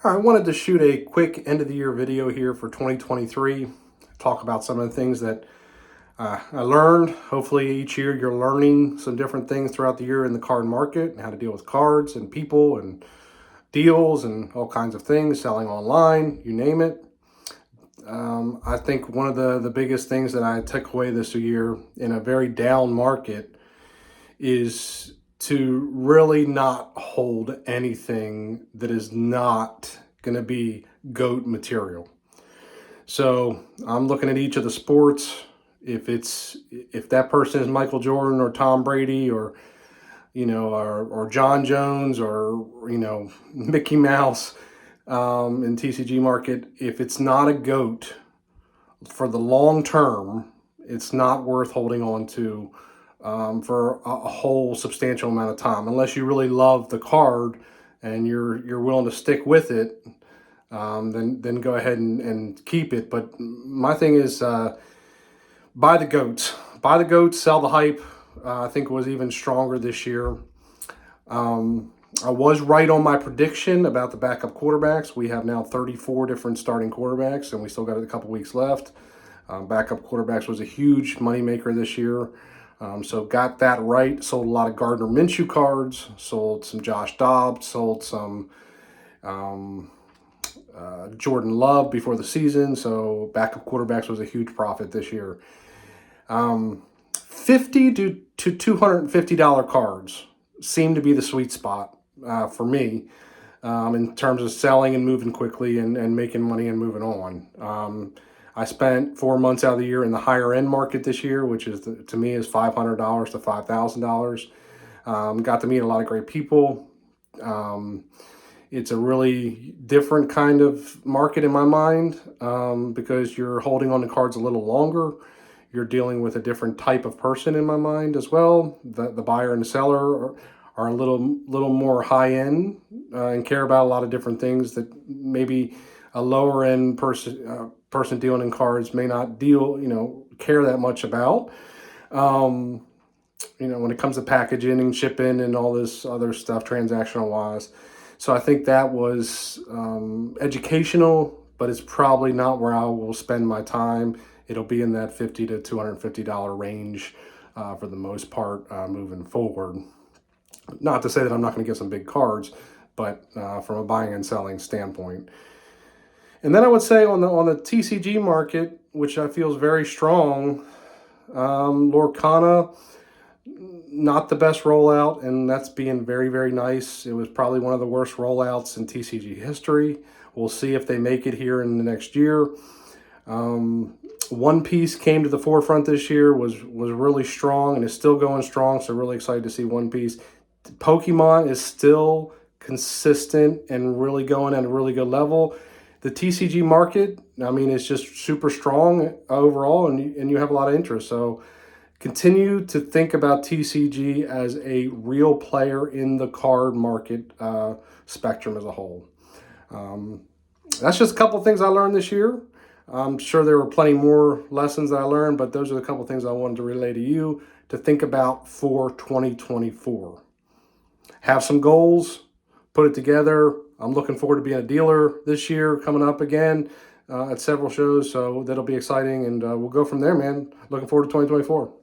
I wanted to shoot a quick end of the year video here for 2023. Talk about some of the things that I learned. Hopefully each year you're learning some different things throughout the year in the card market and how to deal with cards and people and deals and all kinds of things, selling online, you name it. I think one of the biggest things that I took away this year in a very down market is to really not hold anything that is not going to be GOAT material. So I'm looking at each of the sports. If that person is Michael Jordan or Tom Brady or or John Jones or Mickey Mouse in TCG market, if it's not a GOAT for the long term, it's not worth holding on to for a whole substantial amount of time, unless you really love the card and you're willing to stick with it. Then go ahead and keep it. But my thing is, buy the GOATs. Buy the GOATs, sell the hype. I think it was even stronger this year. I was right on my prediction about the backup quarterbacks. We have now 34 different starting quarterbacks, and we still got a couple weeks left. Backup quarterbacks was a huge moneymaker this year. So got that right. Sold a lot of Gardner Minshew cards. Sold some Josh Dobbs. Sold some Jordan Love before the season. So backup quarterbacks was a huge profit this year. $50 to $250 cards seem to be the sweet spot for me in terms of selling and moving quickly and making money and moving on. I spent 4 months out of the year in the higher end market this year, which is to me is $500 to $5,000. Got to meet a lot of great people. It's a really different kind of market in my mind because you're holding on to cards a little longer. You're dealing with a different type of person in my mind as well. The buyer and the seller are a little more high end and care about a lot of different things that maybe a lower end person dealing in cards may not care that much about. When it comes to packaging and shipping and all this other stuff, transactional wise. So I think that was educational, but it's probably not where I will spend my time. It'll be in that $50 to $250 range for the most part moving forward. Not to say that I'm not going to get some big cards, but from a buying and selling standpoint. And then I would say on the TCG market, which I feel is very strong, Lorcana, not the best rollout, and that's being very, very nice. It was probably one of the worst rollouts in TCG history. We'll see if they make it here in the next year. One Piece came to the forefront this year, was really strong and is still going strong, so really excited to see One Piece. Pokemon is still consistent and really going at a really good level. The TCG market, I mean, it's just super strong overall, and you have a lot of interest. So continue to think about TCG as a real player in the card market spectrum as a whole. That's just a couple of things I learned this year. I'm sure there were plenty more lessons that I learned, but those are the couple of things I wanted to relay to you to think about for 2024. Have some goals, put it together. I'm looking forward to being a dealer this year, coming up again at several shows, so that'll be exciting, and we'll go from there, man. Looking forward to 2024.